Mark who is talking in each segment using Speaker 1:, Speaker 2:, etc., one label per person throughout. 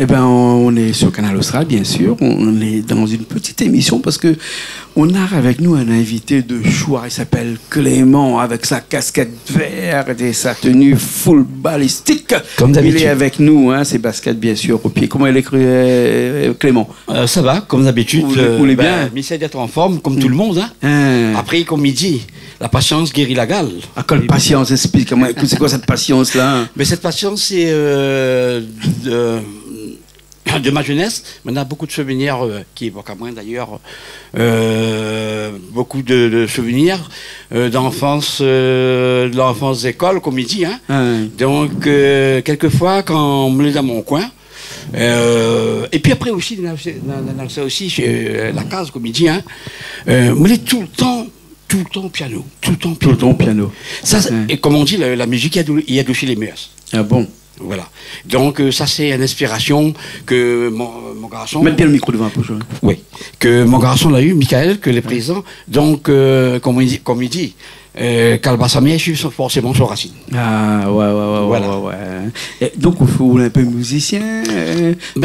Speaker 1: Eh ben, on est sur Canal Austral, bien sûr. On est dans une petite émission parce que on a avec nous un invité de choix. Il s'appelle Clément, avec sa casquette verte et sa tenue full balistique.
Speaker 2: Comme d'habitude.
Speaker 1: Il est avec nous, hein, ses baskets, bien sûr, au pied. Comment il est, Clément?
Speaker 2: Ça va, comme d'habitude.
Speaker 1: Vous voulez bien?
Speaker 2: Mais c'est d'être en forme, comme tout le monde. Après, comme il dit, la patience guérit la gale.
Speaker 1: Ah, quelle patience, explique-moi. C'est quoi cette patience-là?
Speaker 2: Mais cette patience, c'est de ma jeunesse. On a beaucoup de souvenirs qui évoquent à moi d'ailleurs. Beaucoup de souvenirs d'enfance, de l'enfance d'école, comme il dit. Donc, quelquefois, quand on me l'est dans mon coin, et puis après aussi, dans ça aussi, chez la case, comme il dit, on est tout le temps au piano. Tout le temps au piano. Ça, et comme on dit, la musique, il y a douché les mœurs.
Speaker 1: Ah bon?
Speaker 2: Voilà. Donc ça c'est une inspiration que mon garçon...
Speaker 1: Mettez le micro devant la poche.
Speaker 2: Oui. Que mon garçon l'a eu, Michael, que les présents. Donc, comme il dit, Calbassamia suit forcément son racine.
Speaker 1: Ah ouais.
Speaker 2: Voilà.
Speaker 1: Et donc il faut un peu musicien.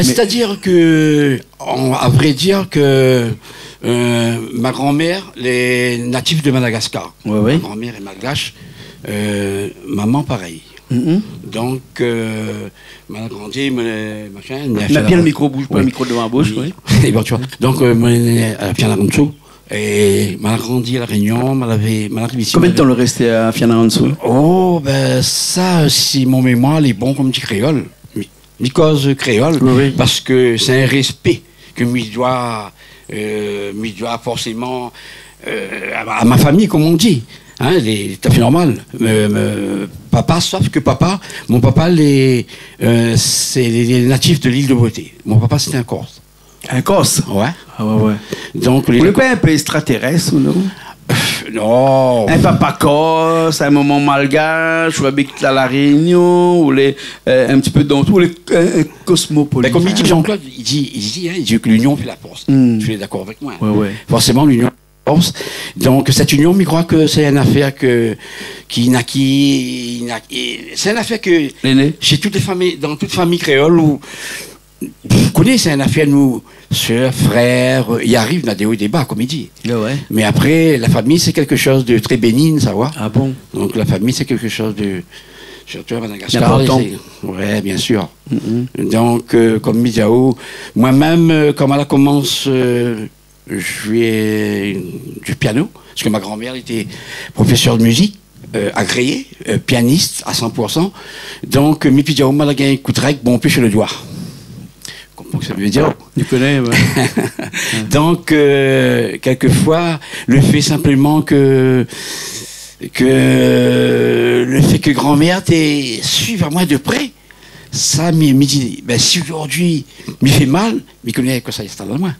Speaker 2: C'est-à-dire que, à vrai dire que ma grand-mère, les natifs de Madagascar.
Speaker 1: Ouais.
Speaker 2: Ma grand-mère est malgache, maman pareil. Donc, m'a grandi, machin.
Speaker 1: Bien le micro bouge, pas le micro devant la bouche. Oui.
Speaker 2: Et bon, tu vois. Donc, à Fianarantsoa, et m'a grandi à La Réunion, m'a arrivé ici.
Speaker 1: Combien de temps le resté à Fianarantsoa?
Speaker 2: Oh, ben, ça, si mon mémoire est bon comme petit créole. Because créole, parce que c'est un respect que m'y doit forcément à ma famille, comme on dit. Tout à fait normal. Papa, sauf que mon papa, c'est les natifs de l'île de Beauté. Mon papa, c'était un Corse.
Speaker 1: Un Corse?
Speaker 2: Ouais.
Speaker 1: Ah ouais.
Speaker 2: Donc,
Speaker 1: vous n'êtes pas un peu extraterrestre ou non?
Speaker 2: Non.
Speaker 1: Un papa corse, un moment malgache, ou habite à La Réunion, ou un petit peu dans tout, les cosmopolites.
Speaker 2: Comme il dit Jean-Claude, il dit que l'union fait la force. Tu es d'accord avec moi?
Speaker 1: Ouais.
Speaker 2: Forcément, l'union. Donc cette union, je crois que c'est une affaire c'est une affaire que chez toutes les familles, dans toute famille créole, où vous connaissez, c'est une affaire nous, sœurs, frères, il arrive dans des hauts et des bas, comme il dit.
Speaker 1: Ouais.
Speaker 2: Mais après, la famille, c'est quelque chose de très bénigne, ça va.
Speaker 1: Ah bon?
Speaker 2: Donc la famille, c'est quelque chose de, surtout à Madagascar. Oui, bien sûr. Donc, comme Midiao, moi-même, quand elle commence jouer du piano, parce que ma grand-mère était professeure de musique, agréée, pianiste à 100%. Donc, mi pidiao malagain coutrec, bon, plus sur le doigt. Comprends ce que ça veut dire?
Speaker 1: Tu connais, ouais.
Speaker 2: Donc, quelquefois, le fait simplement que grand-mère t'es suivre à moi de près, ça me dit, ben, si aujourd'hui m'y fait mal, m'y connaît que ça installe en moi.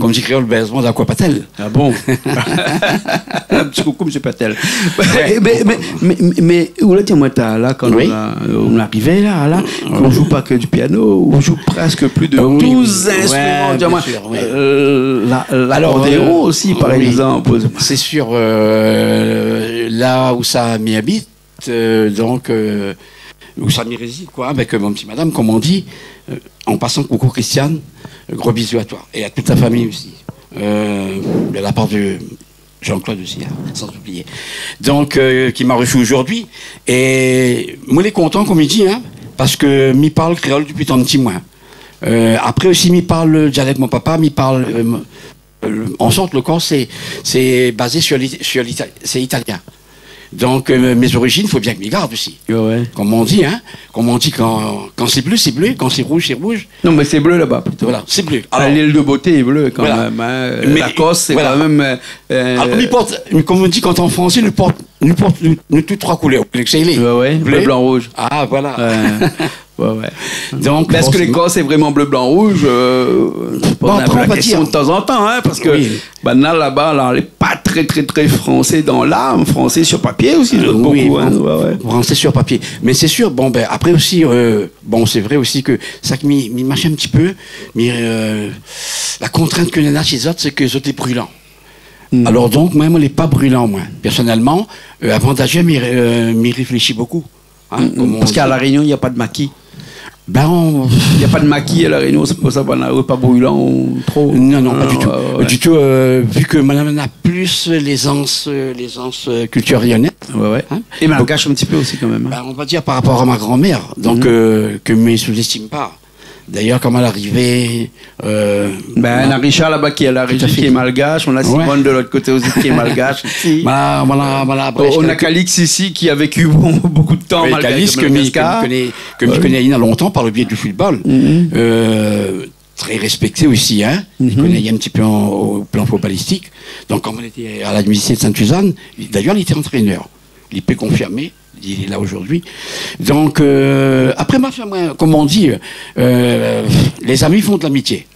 Speaker 2: Comme dit créole, ben, à quoi pas-t-elle?
Speaker 1: Ah bon? Un petit coucou, M. Patel. Mais où là, tiens-moi, là, quand on arrivait là, on joue pas que du piano, on joue presque plus de 12 instruments. L'accordéon aussi, par exemple.
Speaker 2: C'est sûr, là où ça m'y habite, donc... où ça m'y réside, quoi, avec mon petit madame, comme on dit, en passant coucou Christiane, gros bisous à toi, et à toute ta famille aussi, de la part de Jean-Claude aussi, sans oublier. Donc, qui m'a reçu aujourd'hui, et moi, il est content, comme il dit, parce que m'y parle créole depuis tant de petits mois. Après aussi, m'y parle dialecte, mon papa, m'y parle, en sorte, le corps, c'est basé sur l'italien, c'est italien. Donc, mes origines, il faut bien que m'y garde aussi.
Speaker 1: Ouais.
Speaker 2: Comme on dit, quand c'est bleu, c'est bleu, quand c'est rouge, c'est rouge.
Speaker 1: Non, mais c'est bleu là-bas, plutôt.
Speaker 2: Voilà, c'est bleu.
Speaker 1: Alors, l'île de Beauté est bleue, quand même. Mais la Corse, c'est quand même...
Speaker 2: Alors, comme on dit, quand en français, nous porte toutes trois couleurs.
Speaker 1: Ouais, bleu, blanc, rouge.
Speaker 2: Ah, voilà.
Speaker 1: Ouais.
Speaker 2: Donc,
Speaker 1: est-ce que l'Écosse est vraiment bleu, blanc, rouge? On a la question de temps en temps, parce que là-bas, on n'est pas très français dans l'âme, français sur papier aussi, beaucoup.
Speaker 2: Français sur papier. Mais c'est sûr, après aussi, c'est vrai aussi que ça m'y marche un petit peu, mais la contrainte que l'on a chez les autres, c'est que les autres sont brûlants. Alors donc, moi, on n'est pas brûlant, moi. Personnellement, avant d'agir, m'y réfléchis beaucoup.
Speaker 1: Parce qu'à La Réunion, il n'y a pas de maquis.
Speaker 2: Ben,
Speaker 1: Il n'y a pas de maquis à la Réunion, c'est pour ça qu'on n'a pas brûlant ou trop.
Speaker 2: non, pas du tout. Du tout, vu que madame a plus l'aisance culture lyonnaise.
Speaker 1: Ouais.
Speaker 2: Hein?
Speaker 1: Et malgache un petit peu aussi quand même. Hein.
Speaker 2: Ben, on va dire par rapport à ma grand-mère, donc que je ne sous-estime pas. D'ailleurs, comme elle arrivait...
Speaker 1: on a Richard là-bas qui est la régie qui est malgache, on a Simone de l'autre côté aussi qui est malgache. On a Calix ici qui a vécu beaucoup de temps
Speaker 2: malgache. Calix que je connais il y a longtemps par le biais du football. Très respecté aussi, hein. Je connais un petit peu au plan footballistique. Donc, quand on était à l'administration de Sainte-Suzanne, d'ailleurs, il était entraîneur. Il peut confirmer. Il est là aujourd'hui. Donc, après, comme on dit, les amis font de l'amitié.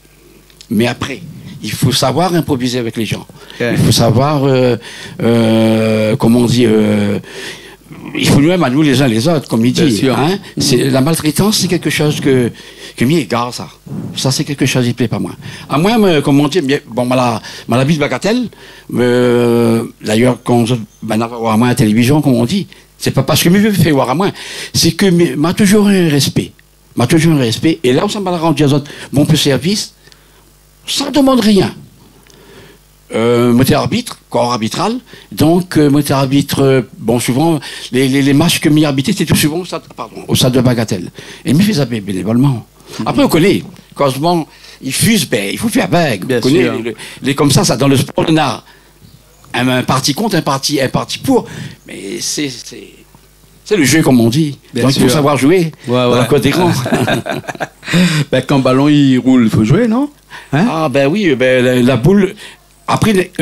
Speaker 2: Mais après, il faut savoir improviser avec les gens. Okay. Il faut savoir, comment on dit, il faut nous même à nous les uns les autres, comme il dit. Hein? La maltraitance, c'est quelque chose que m'y égare, ça. Ça, c'est quelque chose qui ne plaît pas moi. À moi, comme on dit, bon, ma vie de bagatelle, d'ailleurs, quand on a voir à moi à la télévision, comme on dit, c'est pas parce que je me fais voir à moi, c'est que m'a toujours un respect. M'a toujours un respect. Et là où ça m'a rendu aux autres bon peu service, ça ne demande rien. Moteur arbitre, corps arbitral. Donc, moteur arbitre, bon, souvent, les matchs que m'y habité, c'était tout souvent au stade de bagatelle. Et m'y faisait bénévolement. Après, on connaît, quand il fuse, ben, il faut faire avec. On connaît, comme ça, dans le sport, on a un parti contre, un parti pour. Mais c'est le jeu, comme on dit. Donc, il faut savoir jouer dans la côte des grands.
Speaker 1: Ben, quand le ballon, il roule, il faut jouer, non?
Speaker 2: Hein? Ah, ben oui, la boule... Après,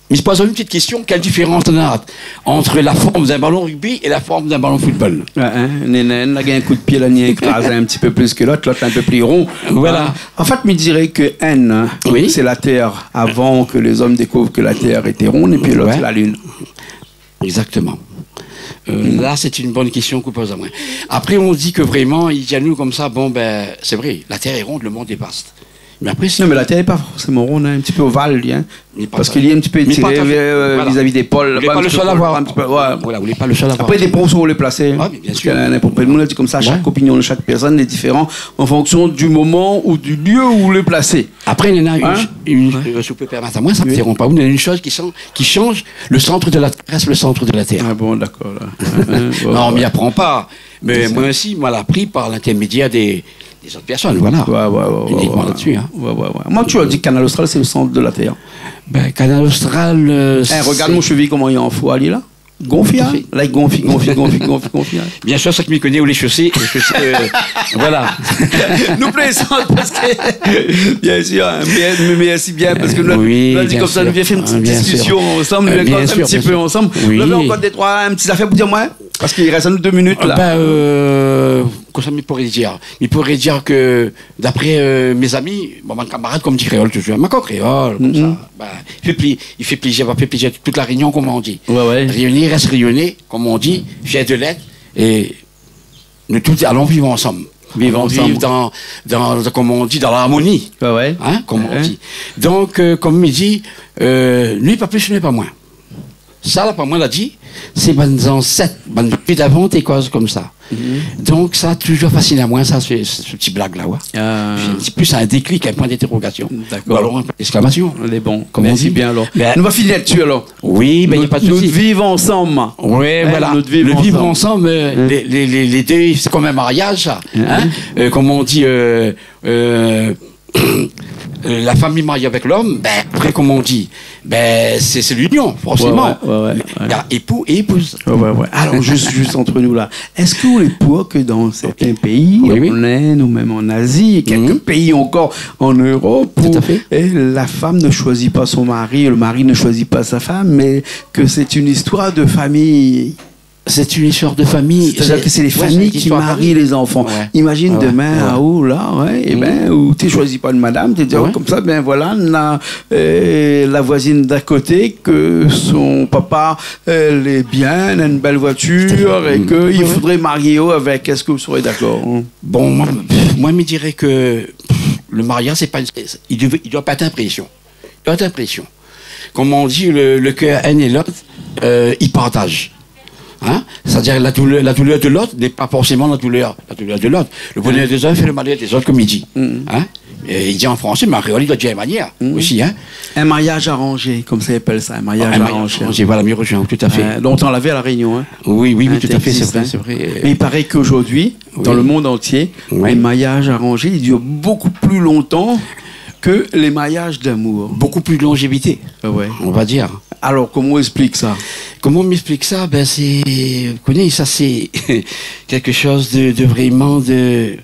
Speaker 2: il se pose une petite question, quelle différence on a entre la forme d'un ballon rugby et la forme d'un ballon football?
Speaker 1: Nénen, là, il y a un coup de pied, là, il y a écrasé un petit peu plus que l'autre un peu plus rond.
Speaker 2: Voilà.
Speaker 1: En fait, je dirais que N, c'est la Terre, avant que les hommes découvrent que la Terre était ronde, et puis l'autre, c'est la Lune.
Speaker 2: Exactement. Là, c'est une bonne question qu'on pose à moi. Après, on dit que vraiment, il y a nous comme ça, bon, ben, c'est vrai, la Terre est ronde, le monde est vaste. Mais après,
Speaker 1: non, mais la Terre n'est pas forcément ronde, hein, un petit peu ovale, hein, parce qu'il y a un petit peu étiré vis-à-vis des pôles.
Speaker 2: Vous n'êtes pas le seul à voir. Voilà, vous n'êtes pas le seul à voir.
Speaker 1: Après, des ponts où on les placer.
Speaker 2: Ah, bien sûr.
Speaker 1: N'importe quel monde dit comme ça, chaque opinion de chaque personne est différente en fonction du moment ou du lieu où on les placer.
Speaker 2: Après, il y en a si vous pouvez permettre à moi, ça ne me dérange pas. Il y a une chose qui change, le centre de la Terre reste le centre de la Terre.
Speaker 1: Ah bon, d'accord.
Speaker 2: Non, on m'y apprend pas. Mais moi aussi, moi, l'appris par l'intermédiaire des autres personnes, voilà. Uniquement là-dessus. Hein.
Speaker 1: Moi, tu as dit que Canal Austral, c'est le centre de la Terre.
Speaker 2: Ben, Canal Austral...
Speaker 1: regarde mon cheville, comment il en faut aller là. Gonfie, hein. Là, il gonfie.
Speaker 2: Bien sûr, ça qui m'y connaît, où les chaussées, voilà.
Speaker 1: Nous plaisons parce que, bien sûr, mais si bien, parce que nous, on dit comme ça, nous viens faire une petite discussion ensemble, nous viens un petit peu ensemble. Nous avons encore un petit affaire pour dire, moi, parce qu'il reste à nous 2 minutes là.
Speaker 2: Comme ça, il pourrait dire que, d'après mes amis, mon camarade, comme dit créole, toujours, ma créole, comme ça, il fait plaisir toute la Réunion, comme on dit. Réunir reste rayonner, comme on dit, fier de l'être, et nous tous allons vivre ensemble. Vivre dans, comme on dit, dans l'harmonie. Hein, comme on dit. Donc, comme il dit, lui pas plus, lui pas moins. Ça, là, pas moi l'a dit, c'est dans ancêtres, depuis d'avant, des causes comme ça. Donc, ça a toujours fasciné à moi, ça, ce petit blague-là. C'est plus un déclic, un point d'interrogation. D'accord. Ou alors un point d'exclamation.
Speaker 1: On est bon. Merci bien, alors. Nous va finir là-dessus, alors.
Speaker 2: Oui, mais il n'y a pas de souci.
Speaker 1: Nous vivons ensemble.
Speaker 2: Oui, voilà. Le vivre ensemble, les deux, c'est comme un mariage, ça. Comme on dit, la famille mariée avec l'homme, après, comme on dit, c'est l'union, forcément. Il y a époux et épouse.
Speaker 1: Alors, juste entre nous là, est-ce que vous les pouvez que dans certains pays, en Inde ou même en Asie, et quelques pays encore en Europe, où la femme ne choisit pas son mari, le mari ne choisit pas sa femme, mais que c'est une histoire de famille?
Speaker 2: C'est une histoire de famille.
Speaker 1: C'est-à-dire que c'est les familles qui marient les enfants. Imagine demain, où tu ne choisis pas une madame, tu dis comme ça, voilà, la voisine d'à côté, que son papa, elle est bien, elle a une belle voiture, et qu'il faudrait marier avec. Est-ce que vous serez d'accord?
Speaker 2: Bon, moi, je me dirais que le mariage, c'est pas il doit pas être impression. Il doit être impression. Comme on dit, le cœur un et l'autre, ils partagent. Hein? C'est-à-dire la douleur de l'autre n'est pas forcément la douleur de l'autre. Le bonheur des uns fait le malheur des autres, comme il dit. Hein? Et il dit en français, mais en créole, il doit dire manière aussi. Hein?
Speaker 1: Un mariage arrangé, comme ça appelle ça, un mariage arrangé.
Speaker 2: Voilà, mieux rejoint, tout à fait.
Speaker 1: Dont on l'avait à La Réunion. Hein?
Speaker 2: Oui, tout à fait, c'est vrai.
Speaker 1: Mais il paraît qu'aujourd'hui, dans le monde entier, les mariages arrangés, ils durent beaucoup plus longtemps que les mariages d'amour.
Speaker 2: Beaucoup plus de longévité, on va dire.
Speaker 1: Alors, comment on explique ça?
Speaker 2: Comment on m'explique ça? Ben, vous connaissez, ça c'est quelque chose de vraiment de...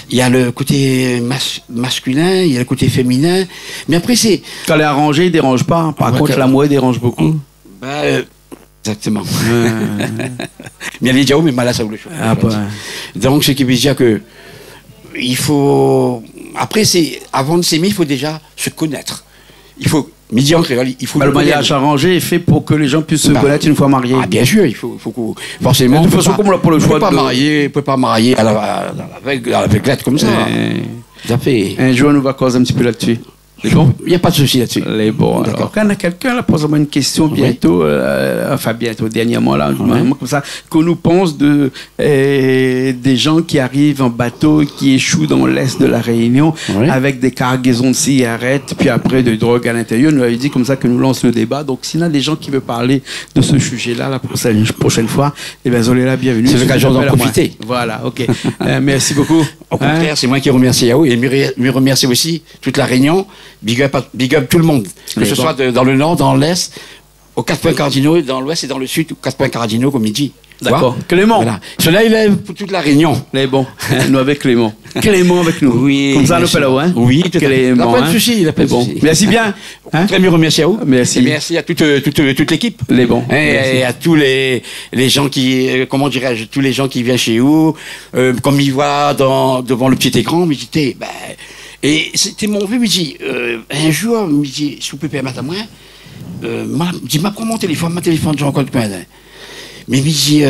Speaker 2: Il y a le côté masculin, il y a le côté féminin, mais après c'est...
Speaker 1: Quand les arrangés, il dérange pas. Par contre, l'amour, il dérange beaucoup.
Speaker 2: Exactement. Mais les diaos, mais malade, ça vous le fait. Donc, ce qui veut dire que il faut... Après, avant de s'aimer, il faut déjà se connaître. Il faut... Midi en créole, il faut...
Speaker 1: le mariage arrangé est fait pour que les gens puissent se connaître une fois mariés.
Speaker 2: Ah, bien sûr, il faut forcément...
Speaker 1: De toute façon, comme pour le choix
Speaker 2: de... On ne peut pas marier avec lettre comme ça. Ça fait...
Speaker 1: Un jour, on va causer un petit peu là-dessus. C'est bon?
Speaker 2: Il n'y a pas de souci là-dessus.
Speaker 1: C'est bon. Alors, quand on a quelqu'un, là, pose-moi une question bientôt, dernièrement, là, comme ça, qu'on nous pense des gens qui arrivent en bateau, qui échouent dans l'est de la Réunion, avec des cargaisons de cigarettes, puis après de drogue à l'intérieur. Nous avait dit comme ça que nous lance le débat. Donc, s'il y a des gens qui veulent parler de ce sujet-là, la prochaine fois, eh bien, soyez bienvenue.
Speaker 2: C'est l'occasion d'en profiter.
Speaker 1: Voilà, ok. Merci beaucoup.
Speaker 2: Au contraire, c'est moi qui remercie Yahoo et me remercie aussi toute la Réunion. Big up tout le monde, que ce soit dans le nord, dans l'est, aux 4 points cardinaux, dans l'ouest et dans le sud, aux 4 points cardinaux, comme il dit.
Speaker 1: D'accord. Clément.
Speaker 2: Voilà. Cela, il est pour toute la Réunion.
Speaker 1: Mais bon, nous avec Clément. Clément avec nous.
Speaker 2: Oui.
Speaker 1: Comme ça, nous fait hein?
Speaker 2: Oui, tout à fait. Il n'a pas de souci,
Speaker 1: Merci bien.
Speaker 2: Très bien, remercie à vous.
Speaker 1: Merci.
Speaker 2: Et merci à toute l'équipe.
Speaker 1: Les bons.
Speaker 2: Et à tous les gens qui, comment dirais-je, tous les gens qui viennent chez vous, comme ils voient devant le petit écran, mais j'étais, et c'était mon vœu, il me dit, un jour, il me dit, si vous pouvez permettre à moi, il dit, prends mon téléphone, j'ai encore plein. Mais il me dit,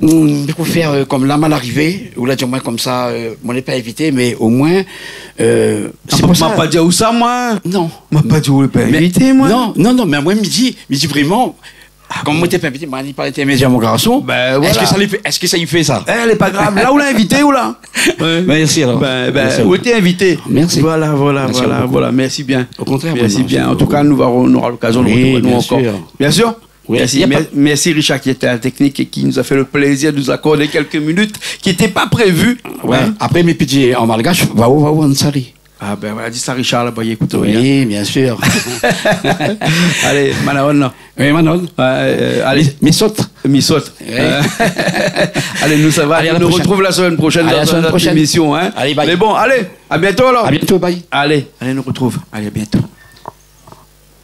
Speaker 2: il faut faire comme la mal arrivée, ou là, du moins comme ça, on n'est pas invité, mais au moins, c'est pour ça.
Speaker 1: Pas dit où ça, moi?
Speaker 2: Non.
Speaker 1: M'a pas dit où n'est pas invité, moi?
Speaker 2: Non, mais moi, il me dit vraiment, comme moi, t'es pas invité, il parle d'intermédiaire, mon garçon.
Speaker 1: Ben, voilà.
Speaker 2: Est-ce que ça lui fait ça?
Speaker 1: Elle est pas grave. Là où l'a invité, ou là?
Speaker 2: Merci alors.
Speaker 1: Où t'es invité?
Speaker 2: Merci.
Speaker 1: Voilà. Merci bien.
Speaker 2: Au contraire.
Speaker 1: Merci bien. En tout cas, on aura l'occasion de retrouver nous encore. Bien sûr.
Speaker 2: Oui,
Speaker 1: merci Richard qui était à la technique et qui nous a fait le plaisir de nous accorder quelques minutes qui n'étaient pas prévues.
Speaker 2: Ouais. Après mes petits en malgache, va où on s'arrête.
Speaker 1: Ah ben voilà, dis ça Richard là-bas, écoute.
Speaker 2: Oui, bien sûr.
Speaker 1: Allez, Manon.
Speaker 2: Oui, Manon.
Speaker 1: Allez,
Speaker 2: Missaute.
Speaker 1: Allez, nous ça va. Allez, on nous retrouve la semaine prochaine dans notre émission. Hein.
Speaker 2: Allez, bye.
Speaker 1: Mais bon, allez, à bientôt alors.
Speaker 2: À bientôt, bye.
Speaker 1: Allez, nous retrouve. Allez, à bientôt.